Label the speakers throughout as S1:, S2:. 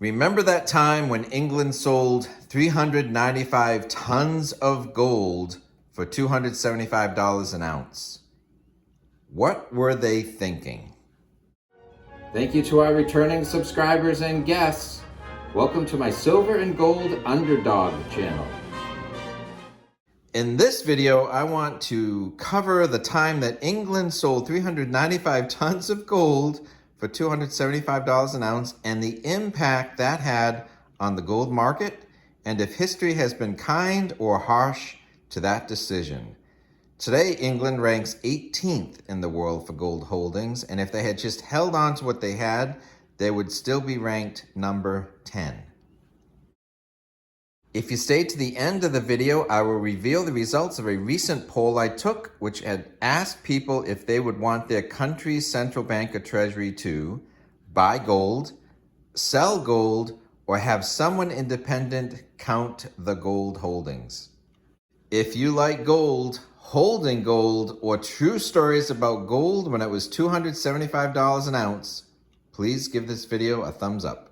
S1: Remember that time when England sold 395 tons of gold for $275 an ounce? What were they thinking? Thank you to our returning subscribers and guests. Welcome to my Silver and Gold Underdog channel. In this video, I want to cover the time that England sold 395 tons of gold for $275 an ounce and the impact that had on the gold market, and if history has been kind or harsh to that decision. Today, England ranks 18th in the world for gold holdings, and if they had just held on to what they had, they would still be ranked number 10. If you stay to the end of the video, I will reveal the results of a recent poll I took, which had asked people if they would want their country's central bank or treasury to buy gold, sell gold, or have someone independent count the gold holdings. If you like gold, holding gold, or true stories about gold when it was $275 an ounce, please give this video a thumbs up.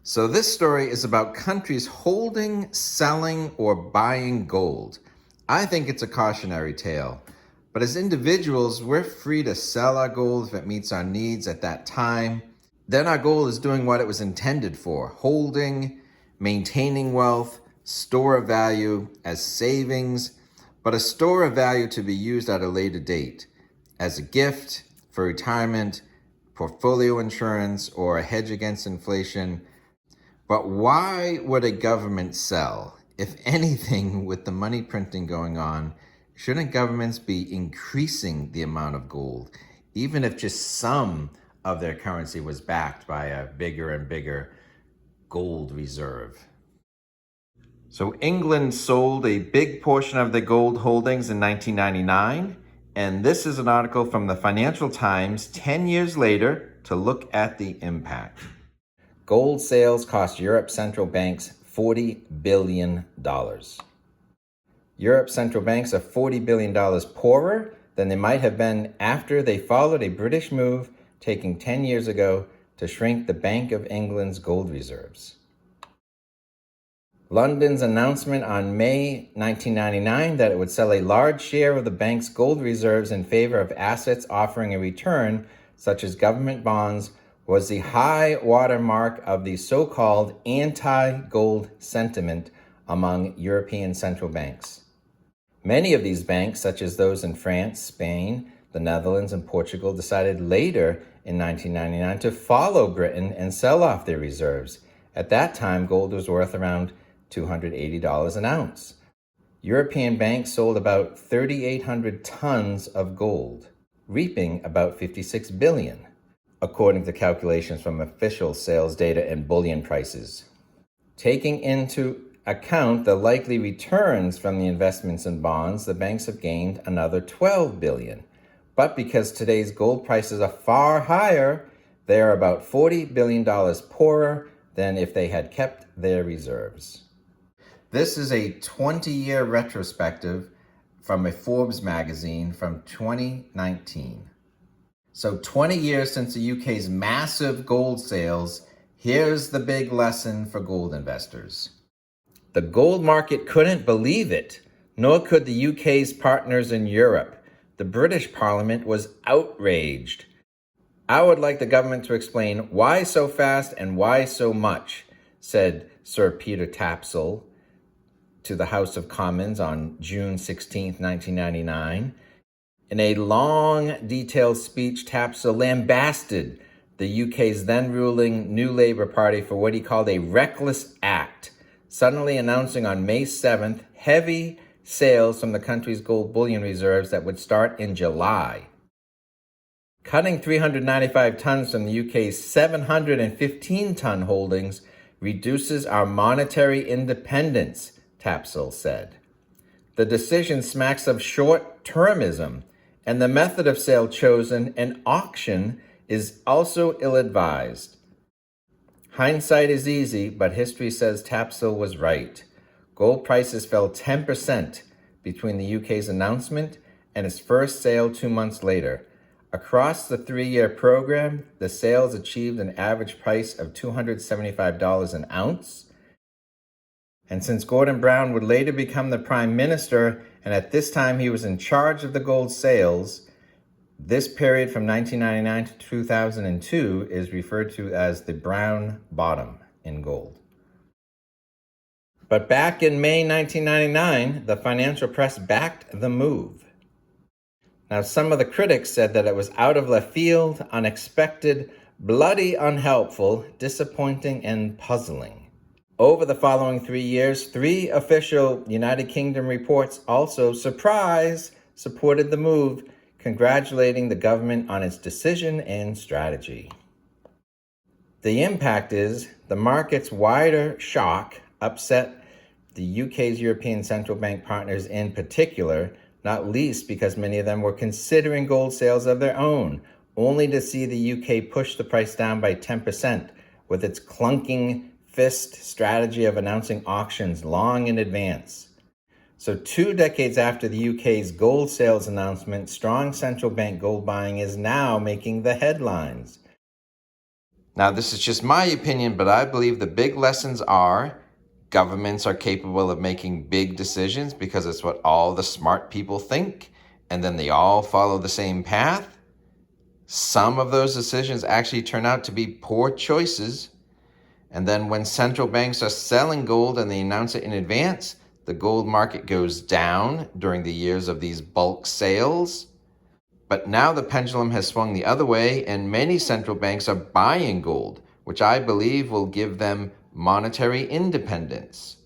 S1: So this story is about countries holding, selling, or buying gold. I think it's a cautionary tale, but as individuals, we're free to sell our gold if it meets our needs at that time. Then our gold is doing what it was intended for: holding, maintaining wealth, store of value as savings, but a store of value to be used at a later date as a gift, for retirement, portfolio insurance, or a hedge against inflation. But why would a government sell? If anything, with the money printing going on, shouldn't governments be increasing the amount of gold, even if just some of their currency was backed by a bigger and bigger gold reserve? So England sold a big portion of their gold holdings in 1999, and this is an article from the Financial Times 10 years later to look at the impact. Gold sales cost Europe's central banks $40 billion. Europe's central banks are $40 billion poorer than they might have been after they followed a British move taken 10 years ago to shrink the Bank of England's gold reserves. London's announcement on May 1999 that it would sell a large share of the bank's gold reserves in favor of assets offering a return, such as government bonds, was the high watermark of the so-called anti-gold sentiment among European central banks. Many of these banks, such as those in France, Spain, the Netherlands, and Portugal, decided later in 1999 to follow Britain and sell off their reserves. At that time, gold was worth around $280 an ounce. European banks sold about 3,800 tons of gold, reaping about $56 billion. According to calculations from official sales data and bullion prices. Taking into account the likely returns from the investments in bonds, the banks have gained another $12 billion. But because today's gold prices are far higher, they are about $40 billion poorer than if they had kept their reserves. This is a 20-year retrospective from a Forbes magazine from 2019. So 20 years since the UK's massive gold sales, here's the big lesson for gold investors. The gold market couldn't believe it, nor could the UK's partners in Europe. The British Parliament was outraged. I would like the government to explain why so fast and why so much, said Sir Peter Tapsell to the House of Commons on June 16, 1999. In a long, detailed speech, Tapsell lambasted the UK's then-ruling New Labour Party for what he called a reckless act, suddenly announcing on May 7th heavy sales from the country's gold bullion reserves that would start in July. Cutting 395 tons from the UK's 715-ton holdings reduces our monetary independence, Tapsell said. The decision smacks of short-termism, and the method of sale chosen, an auction, is also ill-advised. Hindsight is easy, but history says Tapsell was right. Gold prices fell 10% between the UK's announcement and its first sale 2 months later, Across the 3-year program, the sales achieved an average price of $275 an ounce. And since Gordon Brown would later become the prime minister, and at this time he was in charge of the gold sales, this period from 1999 to 2002 is referred to as the Brown Bottom in gold. But back in May 1999, the financial press backed the move. Now, some of the critics said that it was out of left field, unexpected, bloody unhelpful, disappointing, and puzzling. Over the following 3 years, 3 official United Kingdom reports also, surprise, supported the move, congratulating the government on its decision and strategy. The impact is the market's wider shock upset the UK's European Central Bank partners in particular, not least because many of them were considering gold sales of their own, only to see the UK push the price down by 10% with its clunking fist strategy of announcing auctions long in advance. So 2 decades after the UK's gold sales announcement, strong central bank gold buying is now making the headlines. Now, this is just my opinion, but I believe the big lessons are governments are capable of making big decisions because it's what all the smart people think, and then they all follow the same path. Some of those decisions actually turn out to be poor choices. And then when central banks are selling gold and they announce it in advance, the gold market goes down during the years of these bulk sales. But now the pendulum has swung the other way, and many central banks are buying gold, which I believe will give them monetary independence.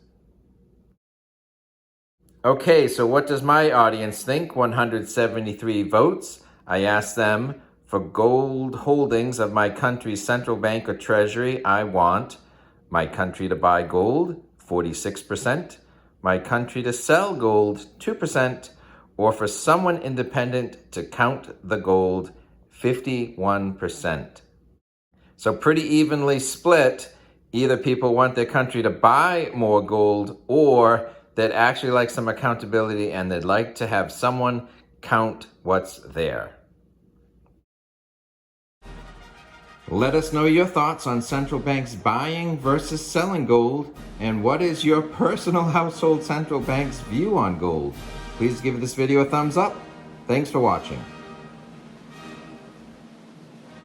S1: Okay, so what does my audience think? 173 votes. I asked them, for gold holdings of my country's central bank or treasury, I want my country to buy gold, 46%, my country to sell gold, 2%, or for someone independent to count the gold, 51%. So pretty evenly split. Either people want their country to buy more gold, or they'd actually like some accountability and they'd like to have someone count what's there. Let us know your thoughts on central banks buying versus selling gold, and what is your personal household central bank's view on gold? Please give this video a thumbs up. Thanks for watching.